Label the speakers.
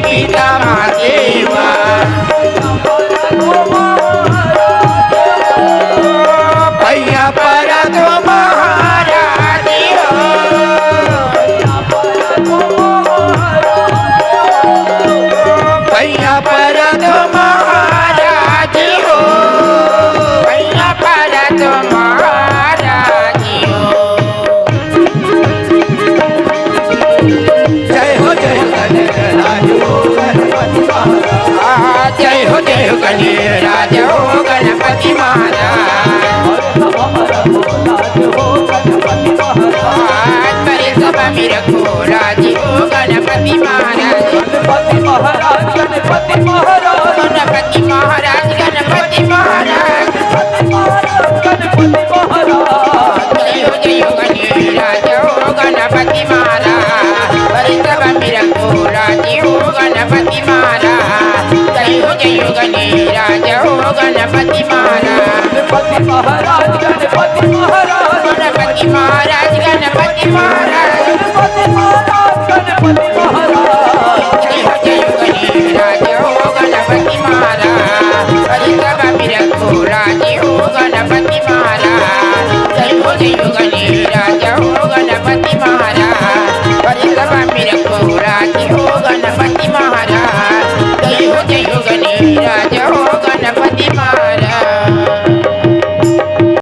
Speaker 1: पिता महादेवा भैया पर तो महाराज भैया पर तो महाराज हो भैया पर तो महाराज हो जय हो गणराज हो गणपति महाराज जय हो गणराज हो गणपति महाराज मेरे सभा में रखो राज हो गणपति महाराज
Speaker 2: गणपति महाराज गणपति महाराज
Speaker 1: गणपति महाराज गणपति महाराज
Speaker 2: गणपति महाराज
Speaker 1: जय हो गणराज हो गणपति महाराज मेरे सभा में रखो राज हो गणपति महाराज जय हो गणराज हो गणपति महाराज
Speaker 2: गणपति महाराज गणपति महाराज
Speaker 1: गणपति महाराज गणपति महाराज
Speaker 2: गणपति महाराज गणपति महाराज
Speaker 1: जय हो गणराज हो गणपति महाराज हरि सभा में रखो राज हो गणपति महाराज जय हो गणराज हो गणपति महाराज हरि सभा में रखो राज हो गणपति महाराज जय हो गणराज